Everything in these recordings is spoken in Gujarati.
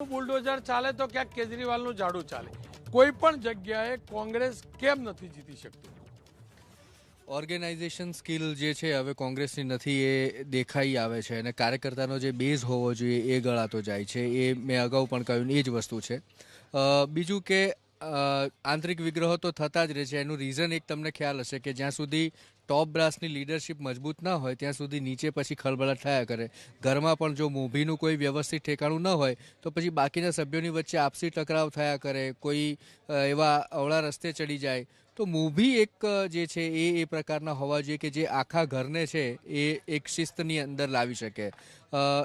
બુલડોઝર ચાલે તો ક્યાંક કેજરીવાલનું ઝાડુ ચાલે. કોઈ પણ જગ્યાએ કોંગ્રેસ કેમ નથી જીતી શકતી? ઓર્ગેનાઇઝેશન સ્કિલ જે છે હવે કોંગ્રેસની નથી એ દેખાઈ આવે છે અને કાર્યકર્તાનો જે બેઝ હોવો જોઈએ એ ગળાતો જાય છે. એ મેં અગાઉ પણ કહ્યું એ જ વસ્તુ છે. બીજું કે આંતરિક વિગ્રહો તો થતા જ રહે છે. એનું રીઝન એક તમને ખ્યાલ હશે કે જ્યાં સુધી ટોપ બ્રાસની લીડરશિપ મજબૂત ના હોય ત્યાં સુધી નીચે પછી ખળબળાટ થયા કરે. ઘરમાં પણ જો મોભીનું કોઈ વ્યવસ્થિત ઠેકાણું ન હોય તો પછી બાકીના સભ્યોની વચ્ચે આપસી ટકરાવ થયા કરે, કોઈ એવા અવળા રસ્તે ચડી જાય. તો મૂવી એક જે છે એ પ્રકારના હોવા જોઈએ કે જે આખા ઘરને છે એ એક શિસ્તની અંદર લાવી શકે.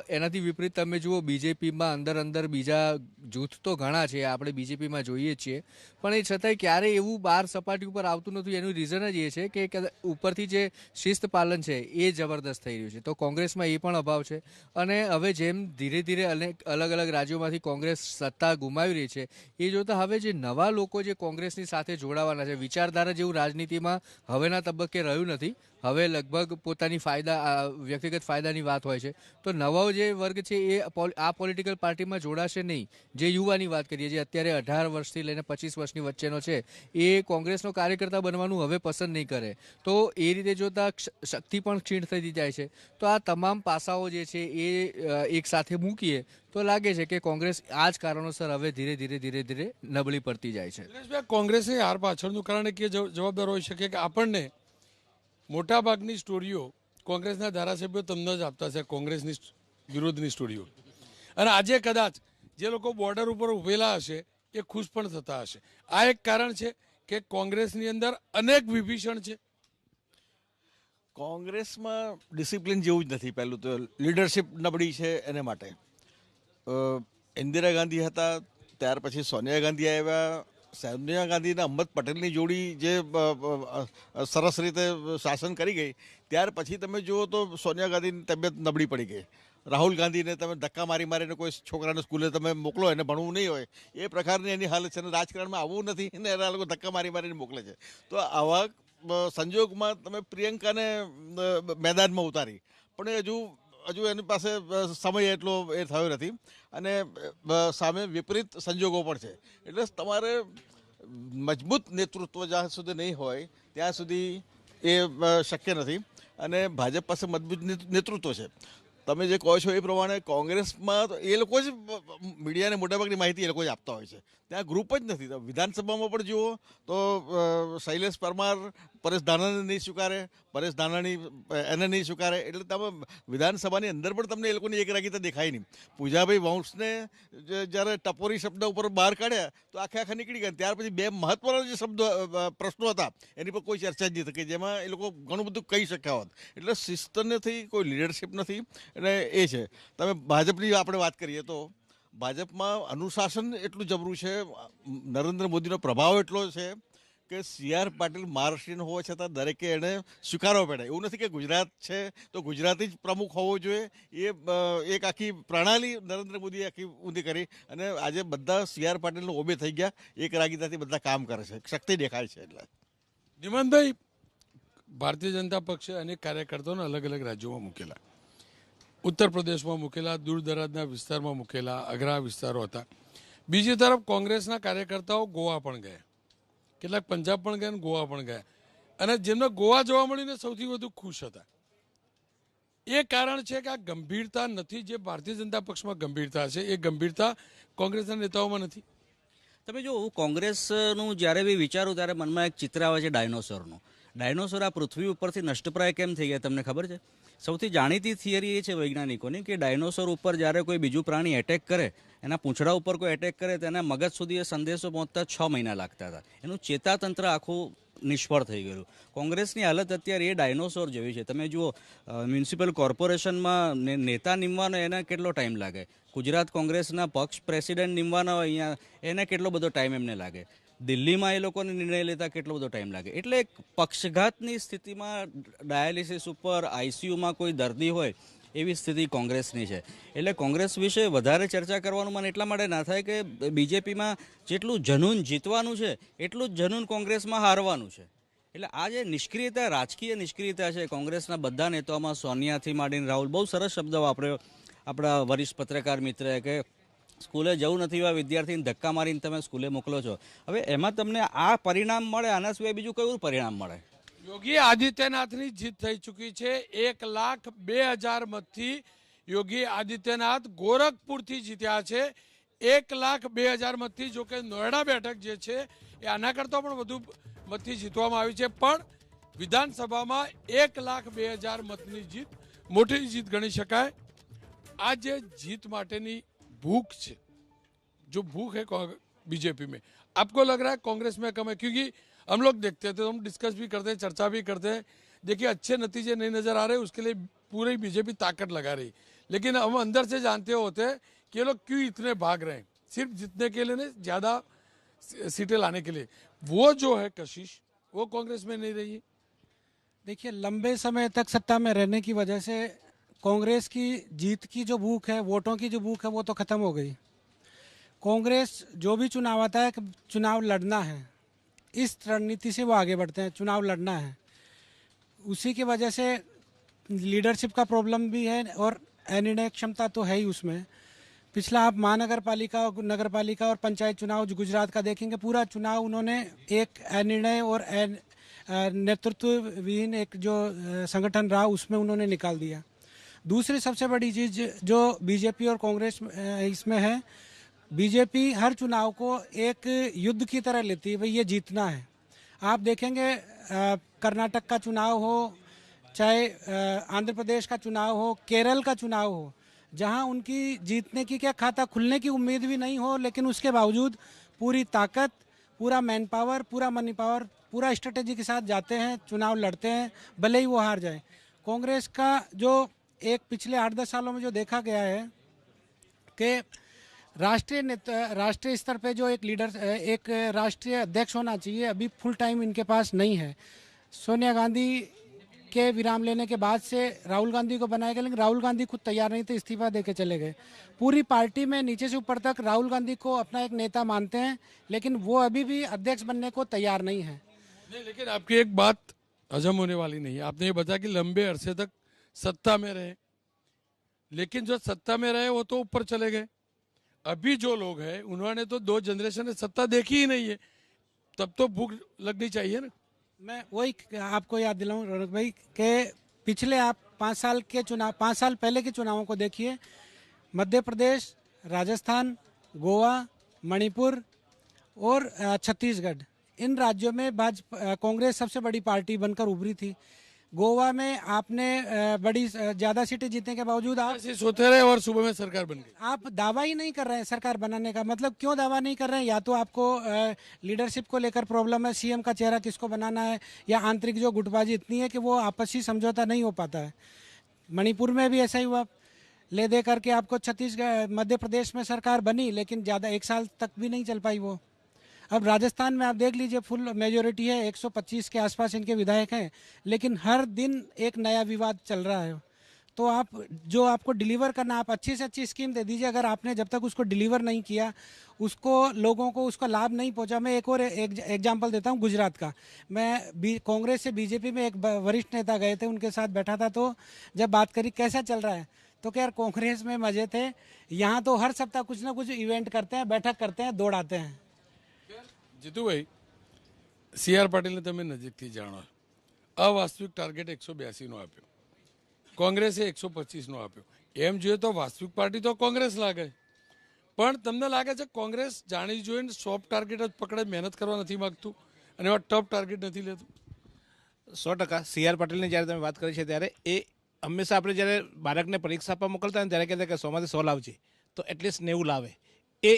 એનાથી વિપરીત તમે જુઓ બીજેપીમાં અંદર બીજા જૂથ તો ઘણા છે, આપણે બીજેપીમાં જોઈએ છીએ, પણ એ છતાંય ક્યારેય એવું બહાર સપાટી ઉપર આવતું નથી. એનું રીઝન જ એ છે કે ઉપરથી જે શિસ્ત પાલન છે એ જબરદસ્ત થઈ રહ્યું છે. તો કોંગ્રેસમાં એ પણ અભાવ છે. અને હવે જેમ ધીરે ધીરે અલગ અલગ રાજ્યોમાંથી કોંગ્રેસ સત્તા ગુમાવી રહી છે એ જોતા હવે જે નવા લોકો જે કોંગ્રેસની સાથે જોડાવાના છે, વિચારધારા જેવું રાજનીતિમાં હવેના તબક્કે રહ્યું નથી. હવે લગભગ પોતાની વ્યક્તિગત ફાયદાની વાત હોય છે. તો નવો જે વર્ગ છે એ આ પોલિટિકલ પાર્ટીમાં જોડાશે નહીં. જે યુવાની વાત કરીએ, જે અત્યારે 18 વર્ષથી લઈને 25 વર્ષની વચ્ચેનો છે, એ કોંગ્રેસનો કાર્યકર્તા બનવાનું હવે પસંદ નહીં કરે. તો એ રીતે જોતા શક્તિ પણ ક્ષીણ થતી જાય છે. તો આ તમામ પાસાઓ જે છે એ એક સાથે મૂકીએ તો લાગે છે કે કોંગ્રેસ આ જ કારણોસર હવે ધીરે ધીરે નબળી પડતી જાય છે. કોંગ્રેસની હાર પાછળનું કારણ કે જવાબદાર હોઈ શકે કે આપણને મોટાભાગની સ્ટોરીઓ કોંગ્રેસના ધારાસભ્યો તમને જ આપતા છે, કોંગ્રેસની વિરોધની સ્ટોરીઓ. અને આજે કદાચ જે લોકો બોર્ડર ઉપર ઉભેલા હશે એ ખુશ પણ થતા હશે. આ એક કારણ છે કે કોંગ્રેસની અંદર અનેક વિભીષણ છે. કોંગ્રેસમાં ડિસિપ્લિન જેવું જ નથી. પહેલું તો લીડરશિપ નબળી છે. એને માટે ઇન્દિરા ગાંધી હતા, ત્યાર પછી સોનિયા ગાંધી આવ્યા. સોનિયા ગાંધી અને અહમદ પટેલની જોડી જે સરસ રીતે શાસન કરી ગઈ, ત્યાર પછી તમે જુઓ તો સોનિયા ગાંધીની તબિયત નબળી પડી ગઈ. રાહુલ ગાંધીને તમે ધક્કા મારીને કોઈ છોકરાને સ્કૂલે તમે મોકલો, એને ભણવું નહીં હોય એ પ્રકારની એની હાલત છે. અને રાજકારણમાં આવવું નથી અને એના લોકો ધક્કા મારીને મોકલે છે. તો આવા સંજોગમાં તમે પ્રિયંકાને મેદાનમાં ઉતારી, પણ હજુ એની પાસે સમય એટલો એ થયો નથી અને સામે વિપરીત સંજોગો પણ છે. એટલે તમારે મજબૂત નેતૃત્વ જ્યાં સુધી નહીં હોય ત્યાં સુધી એ શક્ય નથી. અને ભાજપ પાસે મજબૂત નેતૃત્વ છે. તમે જે કહો છો એ પ્રમાણે કોંગ્રેસમાં તો એ લોકો જ મીડિયાને મોટાભાગની માહિતી એ લોકો જ આપતા હોય છે. ત્યાં ગ્રુપ જ નથી. વિધાનસભામાં પણ જુઓ તો શૈલેષ પરમાર પરેશ ધાનાણી નહીં સ્વીકારે, પરેશ ધાનાણી એને નહીં સ્વીકારે. એટલે તમે વિધાનસભાની અંદર પણ તમને એ લોકોની એકરાગીતા દેખાય નહીં. પૂજાભાઈ વંશને જ્યારે ટપોરી શબ્દ ઉપર બહાર કાઢ્યા તો આખા નીકળી ગયા. ત્યાર પછી બે મહત્વના જે પ્રશ્નો હતા એની પર કોઈ ચર્ચા જ નહીં થઈ, જેમાં એ લોકો ઘણું બધું કહી શક્યા હોત. એટલે શિસ્ત નથી, કોઈ લીડરશિપ નથી. એટલે એ છે. તમે ભાજપની આપણે વાત કરીએ તો ભાજપમાં અનુશાસન એટલું જબરું છે, નરેન્દ્ર મોદીનો પ્રભાવ એટલો છે કે CR પાટીલ મહારાષ્ટ્રીયન હોવા છતાં દરેકે એને સ્વીકારવો પડે. એવું નથી કે ગુજરાત છે તો ગુજરાતી જ પ્રમુખ હોવો જોઈએ. એ એક આખી પ્રણાલી નરેન્દ્ર મોદીએ આખી ઊંધી કરી અને આજે બધા CR પાટીલનો ઓબે થઈ ગયા. એક રાગીતાથી બધા કામ કરે છે, શક્તિ દેખાય છે. એટલે નિમનભાઈ, ભારતીય જનતા પક્ષે અનેક કાર્યકર્તાઓને અલગ અલગ રાજ્યોમાં મૂકેલા, ઉત્તર પ્રદેશમાં મૂકેલા, દૂર દરાજના વિસ્તારમાં મૂકેલા, અઘરા વિસ્તારો હતા. બીજી તરફ કોંગ્રેસના કાર્યકર્તાઓ ગોવા પણ ગયા, કેટલાક પંજાબ પણ ગયા અને ગોવા પણ ગયા. અને જેમને ગોવા જોવા મળીને સૌથી વધુ ખુશ હતા. એ કારણ છે કે આ ગંભીરતા નથી જે ભારતીય જનતા પક્ષમાં ગંભીરતા છે એ ગંભીરતા કોંગ્રેસના નેતાઓમાં નથી. તમે જો હું કોંગ્રેસનું જ્યારે બી વિચારું ત્યારે મનમાં એક ચિત્ર આવે છે ડાયનોસોરનું. ડાયનોસોર આ પૃથ્વી ઉપરથી નષ્ટપ્રાય કેમ થઈ ગયા તમને ખબર છે? સૌથી જાણીતી થિયરી એ છે વૈજ્ઞાનિકોની કે ડાયનોસોર ઉપર જ્યારે કોઈ બીજું પ્રાણી એટેક કરે, એના પૂંછડા ઉપર કોઈ એટેક કરે તો એના મગજ સુધી એ સંદેશો પહોંચતા 6 મહિના લાગતા હતા. એનું ચેતાતંત્ર આખું નિષ્ફળ થઈ ગયેલું. કોંગ્રેસની હાલત અત્યારે એ ડાયનોસોર જેવી છે. તમે જુઓ મ્યુનિસિપલ કોર્પોરેશનમાં નેતા નીમવાનો એને કેટલો ટાઈમ લાગે, ગુજરાત કોંગ્રેસના પક્ષ પ્રેસિડેન્ટ નીમવાના હોય અહીંયા એને કેટલો બધો ટાઈમ એમને લાગે, દિલ્હીમાં એ લોકોને નિર્ણય લેતા કેટલો બધો ટાઈમ લાગે. એટલે પક્ષઘાતની સ્થિતિમાં ડાયાલિસિસ ઉપર ICUમાં કોઈ દર્દી હોય એવી સ્થિતિ કોંગ્રેસની છે. એટલે કોંગ્રેસ વિશે વધારે ચર્ચા કરવાનું મને એટલા માટે ના થાય કે બીજેપીમાં જેટલું જનૂન જીતવાનું છે એટલું જ જનૂન કોંગ્રેસમાં હારવાનું છે. એટલે આ જે નિષ્ક્રિયતા, રાજકીય નિષ્ક્રિયતા છે કોંગ્રેસના બધા નેતાઓમાં, સોનિયાથી માંડીને રાહુલ, બહુ સરસ શબ્દ વાપર્યો આપણા વરિષ્ઠ પત્રકાર મિત્રએ કે સ્કૂલે જવું નથી એવા વિદ્યાર્થીને ધક્કા મારીને તમે સ્કૂલે મોકલો છો. હવે એમાં તમને આ પરિણામ મળે, આના સિવાય બીજું કયું પરિણામ મળે? યોગી આદિત્યનાથની જીત થઈ ચૂકી છે. 1,02,000 મતથી યોગી આદિત્યનાથ ગોરખપુરથી જીત્યા છે. 1,02,000 મતથી. જો કે નોએડા બેઠક જે છે એ આના કરતાં પણ વધુ મતથી જીતવામાં આવી છે, પણ વિધાનસભામાં 1,02,000 मतની जीत मोटी जीत गणी शकाय. आज जीत माटेनी भूख है, जो भूख है बीजेपी में, आपको लग रहा है कांग्रेस में कम है? क्योंकि हम लोग देखते हैं तो हम डिस्कस भी करते हैं, चर्चा भी करते हैं, देखिए अच्छे नतीजे नहीं नजर आ रहे, उसके लिए पूरी बीजेपी ताकत लगा रही, लेकिन हम अंदर से जानते होते हैं कि ये लोग क्यों इतने भाग रहे हैं, सिर्फ जीतने के लिए नहीं, ज्यादा सीटें लाने के लिए. वो जो है कशिश वो कांग्रेस में नहीं रही है. देखिए, लंबे समय तक सत्ता में रहने की वजह से कांग्रेस की जीत की जो भूख है, वोटों की जो भूख है, वो तो खत्म हो गई. कांग्रेस जो भी चुनाव आता है, चुनाव लड़ना है, इस रणनीति से वो आगे बढ़ते हैं. चुनाव लड़ना है, उसी की वजह से लीडरशिप का प्रॉब्लम भी है और निर्णय क्षमता तो है ही उसमें. पिछला आप महानगर पालिका, नगर पालिका और पंचायत चुनाव जो गुजरात का देखेंगे, पूरा चुनाव उन्होंने एक निर्णय और नेतृत्व विहीन एक जो संगठन रहा उसमें उन्होंने निकाल दिया. दूसरी सबसे बड़ी चीज़ जो बीजेपी और कांग्रेस इसमें है, बीजेपी हर चुनाव को एक युद्ध की तरह लेती है, भाई ये जीतना है. आप देखेंगे कर्नाटक का चुनाव हो, चाहे आंध्र प्रदेश का चुनाव हो, केरल का चुनाव हो, जहां उनकी जीतने की क्या खाता खुलने की उम्मीद भी नहीं हो, लेकिन उसके बावजूद पूरी ताकत, पूरा मैन पावर, पूरा मनी पावर, पूरा स्ट्रेटेजी के साथ जाते हैं, चुनाव लड़ते हैं, भले ही वो हार जाए. कांग्रेस का जो एक पिछले 8-10 सालों में जो देखा गया है कि राष्ट्रीय स्तर पे जो एक लीडर, एक राष्ट्रीय अध्यक्ष होना चाहिए, अभी फुल टाइम इनके पास नहीं है. सोनिया गांधी के विराम लेने के बाद से राहुल गांधी को बनाया गया, लेकिन राहुल गांधी खुद तैयार नहीं थे, इस्तीफा देके चले गए. पूरी पार्टी में नीचे से ऊपर तक राहुल गांधी को अपना एक नेता मानते हैं, लेकिन वो अभी भी अध्यक्ष बनने को तैयार नहीं है. नहीं, लेकिन आपकी एक बात हजम होने वाली नहीं है. आपने ये बताया कि लंबे अरसे तक सत्ता में रहे, लेकिन जो सत्ता में रहे वो तो ऊपर चले गए. अभी जो लोग हैं उन्होंने तो 2 जनरेशन में सत्ता देखी ही नहीं है, तब तो भूख लगनी चाहिए ना. मैं वही आपको याद दिलाऊं रौनक भाई कि पिछले आप 5 साल के चुनाव, 5 साल पहले के चुनावों को देखिए. मध्य प्रदेश, राजस्थान, गोवा, मणिपुर और छत्तीसगढ़, इन राज्यों में भाजपा कांग्रेस सबसे बड़ी पार्टी बनकर उभरी थी. गोवा में आपने बड़ी ज़्यादा सीटें जीतने के बावजूद आप ऐसे सोते रहे और सुबह में सरकार बन गई. आप दावा ही नहीं कर रहे हैं सरकार बनाने का. मतलब क्यों दावा नहीं कर रहे हैं? या तो आपको लीडरशिप को लेकर प्रॉब्लम है, सीएम का चेहरा किसको बनाना है, या आंतरिक जो गुटबाजी इतनी है कि वो आपसी समझौता नहीं हो पाता है. मणिपुर में भी ऐसा ही हुआ, ले दे करके आपको छत्तीसगढ़, मध्य प्रदेश में सरकार बनी, लेकिन ज़्यादा 1 साल तक भी नहीं चल पाई वो. अब राजस्थान में आप देख लीजिए, फुल मेजोरिटी है, 125 के आसपास इनके विधायक हैं, लेकिन हर दिन एक नया विवाद चल रहा है. तो आप जो आपको डिलीवर करना, आप अच्छी से अच्छी स्कीम दे दीजिए, अगर आपने जब तक उसको डिलीवर नहीं किया, उसको लोगों को उसका लाभ नहीं पहुंचा. मैं एक और एग्जांपल देता हूं गुजरात का. मैं कांग्रेस से बीजेपी में एक वरिष्ठ नेता गए थे, उनके साथ बैठा था, तो जब बात करी कैसा चल रहा है, तो क्या यार कांग्रेस में मजे थे, यहाँ तो हर सप्ताह कुछ ना कुछ इवेंट करते हैं, बैठक करते हैं, दौड़ाते हैं. જીતુભાઈ, CR પાટીલને તમે નજીકથી જાણો, અવાસ્તવિક ટાર્ગેટ 182નો આપ્યો, કોંગ્રેસે 125નો આપ્યો. એમ જોઈએ તો વાસ્તવિક પાર્ટી તો કોંગ્રેસ લાગે, પણ તમને લાગે છે કોંગ્રેસ જાણી જોઈને સોફ્ટ ટાર્ગેટ જ પકડે, મહેનત કરવા નથી માગતું અને એવા ટફ ટાર્ગેટ નથી લેતું? 100% CR પાટીલની જ્યારે તમે વાત કરી છે ત્યારે એ હંમેશા આપણે જ્યારે બાળકને પરીક્ષા આપવા મોકલતા હોય ને ત્યારે કહેતા કે 100માંથી 100 લાવજે, તો એટલીસ્ટ 90 લાવે. એ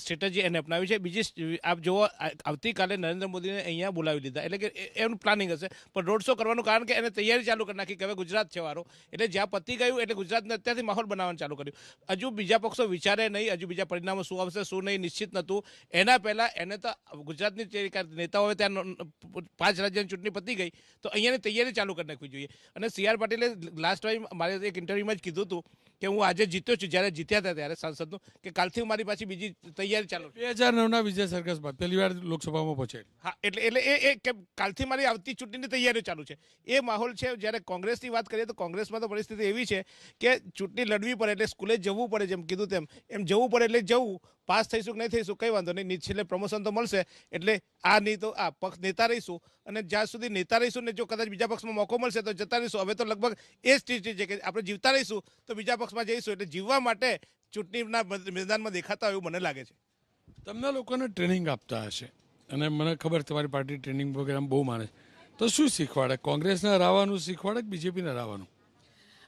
સ્ટ્રેટેજી એને અપનાવી છે. બીજી આપ જુઓ, આવતીકાલે નરેન્દ્ર મોદીને અહીંયા બોલાવી લીધા, એટલે કે એનું પ્લાનિંગ હશે, પણ રોડ શો કરવાનું કારણ કે એને તૈયારી ચાલુ કરી નાખી કે હવે ગુજરાત છે વારો, એટલે જ્યાં પતી ગયું એટલે ગુજરાતને અત્યારથી માહોલ બનાવવાનું ચાલુ કર્યું. હજુ બીજા પક્ષો વિચારે નહીં, હજુ બીજા પરિણામો શું આવશે શું નહીં નિશ્ચિત નહોતું. એના પહેલાં એને તો ગુજરાતની જે નેતાઓ હોય ત્યાં 5 રાજ્યની ચૂંટણી પતી ગઈ, તો અહીંયાની તૈયારી ચાલુ કરી નાખવી જોઈએ. અને CR પાટીલે લાસ્ટ ટાઈમ મારે એક ઇન્ટરવ્યુમાં જ કીધું હતું કે હું આજે જીત્યો છું, જ્યારે જીત્યા હતા ત્યારે સાંસદનું, કે કાલથી હું મારી પાછી બીજી તૈયારી ચાલુ. 2009ના વિજય સરઘસ બાદ પહેલી વાર લોકસભામાં પહોંચાડી. હા, એટલે એ કે કાલથી મારી આવતી ચૂંટણીની તૈયારીઓ ચાલુ છે, એ માહોલ છે. જ્યારે કોંગ્રેસની વાત કરીએ તો કોંગ્રેસમાં તો પરિસ્થિતિ એવી છે કે ચૂંટણી લડવી પડે એટલે સ્કૂલે જવું પડે, જેમ કીધું તેમ એમ જવું પડે એટલે જવું. પાસ થઈશું કે નહીં થઈશું કંઈ વાંધો નહીં, છેલ્લે પ્રમોશન તો મળશે, એટલે આ નહીં તો આ પક્ષ નેતા રહીશું, અને જ્યાં સુધી નેતા રહીશું ને જો કદાચ બીજા પક્ષમાં મોકો મળશે તો જતા રહીશું. હવે તો લગભગ એ જ સ્થિતિ છે કે આપણે જીવતા રહીશું તો બીજા પક્ષમાં જઈશું, એટલે જીવવા માટે ચૂંટણીના મેદાનમાં દેખાતા હોય એવું મને લાગે છે. તમને લોકોને ટ્રેનિંગ આપતા હશે અને મને ખબર તમારી પાર્ટી ટ્રેનિંગ વગેરે બહુ માને છે, તો શું શીખવાડે? કોંગ્રેસને હરાવવાનું શીખવાડે કે બીજેપીને હરાવવાનું?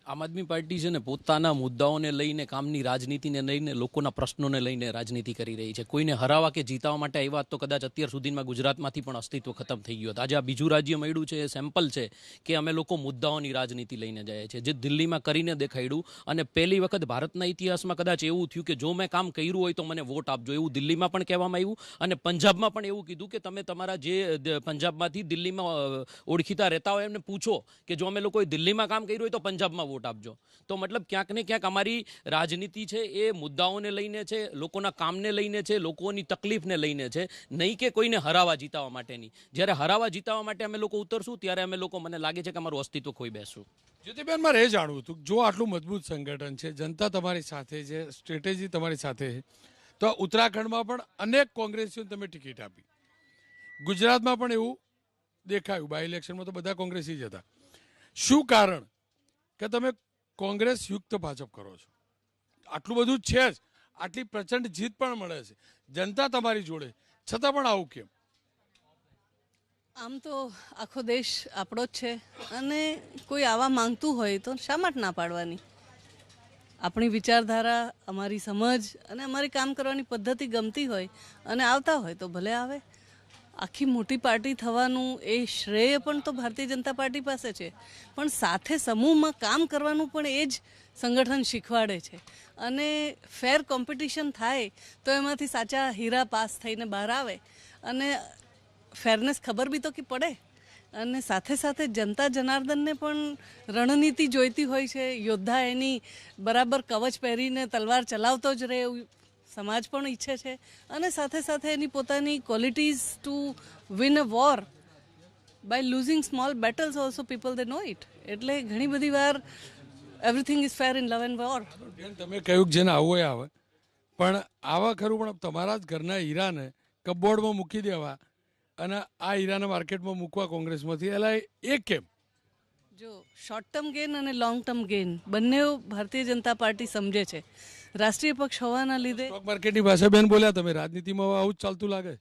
આમ આદમી પાર્ટી છે ને પોતાના મુદ્દાઓને લઈને, કામની રાજનીતિને લઈને, લોકોના પ્રશ્નોને લઈને રાજનીતિ કરી રહી છે. કોઈને હરાવવા કે જીતાવા માટે આવ્યા તો કદાચ અત્યાર સુધીમાં ગુજરાતમાંથી પણ અસ્તિત્વ ખતમ થઈ ગયું હતું. આજે આ બીજું રાજ્ય મળ્યું છે એ સેમ્પલ છે કે અમે લોકો મુદ્દાઓની રાજનીતિ લઈને જઈએ છીએ, જે દિલ્હીમાં કરીને દેખાડ્યું. અને પહેલી વખત ભારતના ઇતિહાસમાં કદાચ એવું થયું કે જો મેં કામ કર્યું હોય તો મને વોટ આપજો, એવું દિલ્હીમાં પણ કહેવામાં આવ્યું. અને પંજાબમાં પણ એવું કીધું કે તમે તમારા જે પંજાબમાંથી દિલ્હીમાં ઓળખીતા રહેતા હોય એમને પૂછો કે જો અમે લોકોએ દિલ્હીમાં કામ કર્યું હોય તો પંજાબમાં વોટ આપજો. તો મતલબ ક્યાંક ને ક્યાંક અમારી રાજનીતિ છે એ મુદ્દાઓને લઈને છે, લોકોના કામને લઈને છે, લોકોની તકલીફને લઈને છે, નહીં કે કોઈને હરાવા જીતાવા માટેની. જ્યારે હરાવા જીતાવા માટે અમે લોકો ઉતરશું ત્યારે અમે લોકો, મને લાગે છે કે અમારું અસ્તિત્વ ખોઈ બેસશું. જ્યોતિબેન, મારે એ જાણવું હતું, જો આટલું મજબૂત સંગઠન છે, જનતા તમારી સાથે છે, સ્ટ્રેટેજી તમારી સાથે છે, તો ઉત્તરાખંડમાં પણ અનેક કોંગ્રેસીઓને તમે ટિકિટ આપી, ગુજરાતમાં પણ એવું દેખાયું, બાય ઇલેક્શનમાં તો બધા કોંગ્રેસી જ હતા. શું કારણ કે તમે કોંગ્રેસ યુક્ત ભાજપ કરો છો? આટલું બધું છે જ, આટલી પ્રચંડ જીત પણ મળે છે, જનતા તમારી જોડે, છતાં પણ આવું કેમ? આમ તો આખો દેશ આપણો જ છે, અને કોઈ આવા માંગતું હોય તો શા માટે ના પાડવાની? આપણી વિચારધારા, અમારી સમજ અને અમારી કામ કરવાની પદ્ધતિ ગમતી હોય અને આવતા હોય તો ભલે આવે. આખી મોટી પાર્ટી થવાનું એ શ્રેય પણ તો ભારતીય જનતા પાર્ટી પાસે છે, પણ સાથે સમૂહમાં કામ કરવાનું પણ એ જ સંગઠન શીખવાડે છે. અને ફેર કોમ્પિટિશન થાય તો એમાંથી સાચા હીરા પાસ થઈને બહાર આવે, અને ફેરનેસ ખબર બી તો કે પડે. અને સાથે સાથે જનતા જનાર્દનને પણ રણનીતિ જોઈતી હોય છે. યોદ્ધા એની બરાબર કવચ પહેરીને તલવાર ચલાવતો જ રહે એવું સમાજ પણ ઈચ્છે છે, અને સાથે સાથે એની પોતાની qualities to win a war by losing small battles also people they know it. એટલે ઘણી બધી વાર everything is fair in love and war. તમે કહ્યું જેને આવો એ આવે, પણ આવા ખરું, પણ તમારા જ ઘરના હીરાને કપબોર્ડમાં મૂકી દેવા અને આ હીરાને માર્કેટમાં મૂકવા કોંગ્રેસમાંથી, એટલે એ કેમ? જો શોર્ટ ટર્મ ગેઇન અને લોંગ ટર્મ ગેઇન બંને ભારતીય જનતા પાર્ટી સમજે છે. રાષ્ટ્રીય પક્ષ હોવાના લીધે સ્ટોક માર્કેટની ભાષા બેન બોલ્યા તમે, રાજનીતિમાં આવું જ ચાલતું લાગે?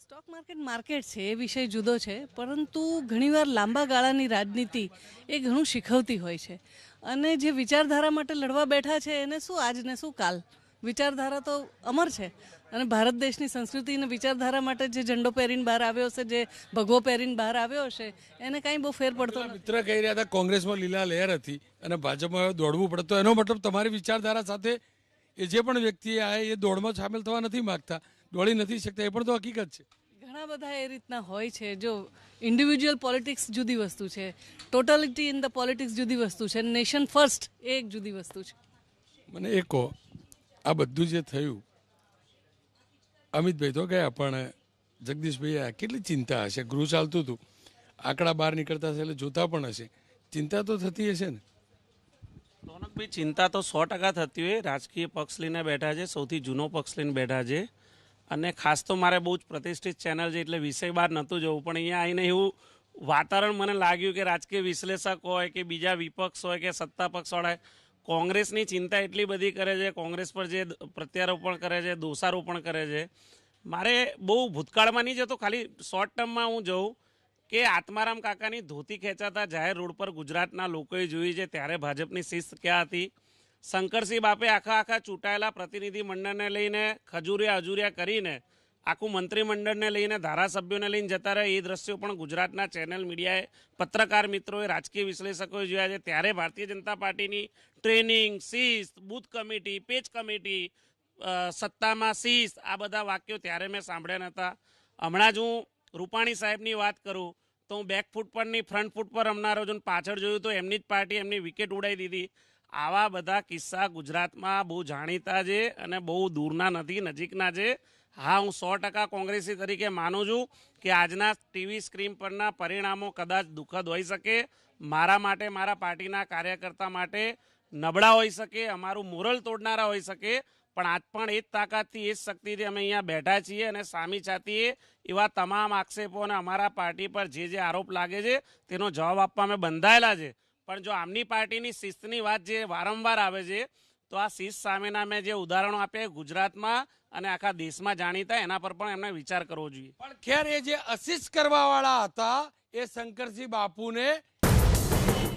સ્ટોક માર્કેટ છે એ વિષય જુદો છે, પરંતુ ઘણીવાર લાંબા ગાળાની રાજનીતિ એ ઘણું શીખવતી હોય છે. અને જે વિચારધારા માટે લડવા બેઠા છે એને શું આજ ને શું કાલ, વિચારધારા તો અમર છે. અને ભારત દેશની સંસ્કૃતિ અને વિચારધારા માટે જે ઝંડો પહેરીને બહાર આવ્યો હશે, જે ભગવો પહેરીને બહાર આવ્યો હશે, એને કાંઈ બહુ ફેર પડતો નથી. મિત્ર કહી રહ્યા હતા કોંગ્રેસમાં લીલા લહેર હતી અને ભાજપમાં દોડવું પડે, તો એનો મતલબ તમારી વિચારધારા સાથે એ જે પણ વ્યક્તિ આવે એ દોડમાં સામેલ થવા નથી માંગતા, દોડી નથી શકતા, એ પણ તો હકીકત છે. ઘણા બધા એ રીતના હોય છે. જો ઇન્ડિવિજ્યુઅલ પોલિટિક્સ જુદી વસ્તુ છે, ટોટાલિટી ઇન ધ પોલિટિક્સ જુદી વસ્તુ છે, નેશન ફર્સ્ટ એ એક જુદી વસ્તુ છે. મને એ કહો, આ બધું જે થયું, અમિતભાઈ તો ગયા પણ જગદીશભાઈ આ કેટલી ચિંતા હશે? ગૃહ ચાલતું હતું, આંકડા બહાર નીકળતા હશે એટલે જોતા પણ હશે, ચિંતા તો થતી હશે ને? રોનકભાઈ, ચિંતા તો 100% થતી હોય. રાજકીય પક્ષ લઈને બેઠા છે, સૌથી જૂનો પક્ષ લઈને બેઠા છે, અને ખાસ તો મારે બહુ જ પ્રતિષ્ઠિત ચેનલ છે એટલે વિષય બહાર નહોતું જવું, પણ અહીંયા આવીને એવું વાતાવરણ મને લાગ્યું કે રાજકીય વિશ્લેષક હોય કે બીજા વિપક્ષ હોય કે સત્તા પક્ષવાળા કોંગ્રેસની ચિંતા એટલી બધી કરે છે, કોંગ્રેસ પર જે પ્રત્યારોપણ કરે છે, દોષારોપણ કરે છે. મારે બહુ ભૂતકાળમાં નહીં જતો, ખાલી શોર્ટ ટર્મમાં હું જઉં કે આત્મારામ કાકાની ધોતી ખેંચાતા જાહેર રોડ પર ગુજરાતના લોકોએ જોઈ છે, ત્યારે ભાજપની શિસ્ત ક્યાં હતી? શંકરસિંહ બાપે આખા ચૂંટાયેલા પ્રતિનિધિ મંડળને લઈને ખજૂરિયા અજુરિયા કરીને આખું મંત્રીમંડળને લઈને ધારાસભ્યોને લઈને જતા રહે, એ દ્રશ્યો પણ ગુજરાતના ચેનલ મીડિયાએ, પત્રકાર મિત્રોએ, રાજકીય વિશ્લેષકોએ જોયા છે. ત્યારે ભારતીય જનતા પાર્ટીની ટ્રેનિંગ, શિસ્ત, બૂથ કમિટી, પેજ કમિટી, સત્તામાં શિસ્ત, આ બધા વાક્યો ત્યારે મેં સાંભળ્યા નહોતા. હમણાં જ હું રૂપાણી સાહેબની વાત કરું તો હું બેક ફૂટ પરની ફ્રન્ટ ફૂટ પર રમનારો છું, પાછળ જોયું તો એમની જ પાર્ટી એમની વિકેટ ઉડાવી દીધી. આવા બધા કિસ્સા ગુજરાતમાં બહુ જાણીતા છે અને બહુ દૂરના નથી, નજીકના છે. હા, હું 100% કોંગ્રેસી તરીકે માનું છું કે આજના ટીવી સ્ક્રીન પરના પરિણામો કદાચ દુઃખદ હોઈ શકે, મારા માટે, મારા પાર્ટીના કાર્યકર્તા માટે નબળા હોઈ શકે, અમારું મોરલ તોડનારા હોઈ શકે, પણ આજ પણ એ જ તાકાતથી, એ જ શક્તિથી અમે અહીંયા બેઠા છીએ અને સામી છાતીએ એવા તમામ આક્ષેપો અને અમારા પાર્ટી પર જે આરોપ લાગે છે તેનો જવાબ આપવા અમે બંધાયેલા છે. પણ જો આમની પાર્ટીની શિસ્તની વાત જે વારંવાર આવે છે, તો આ શિસ્ત સામેના મેં જે ઉદાહરણો આપ્યા ગુજરાતમાં અને આખા દેશમાં જાણીતા, એના પર પણ એમને વિચાર કરવો જોઈએ. પણ ખેર, એ જે અસિસ્ત કરવાવાળા હતા એ શંકરસિંહ બાપુને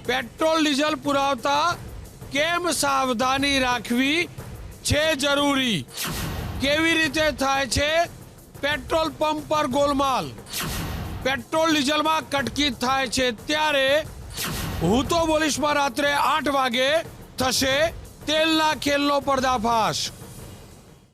પેટ્રોલ ડીઝલ પુરાવતા કેમ સાવધાની રાખવી છે જરૂરી? કેવી રીતે થાય છે પેટ્રોલ પંપ પર ગોલમાલ, પેટ્રોલ ડીઝલમાં કટકી થાય છે? ત્યારે હું તો બોલીશમાં રાત્રે 8 વાગે થશે તેલના ખેલનો પર્દાફાશ.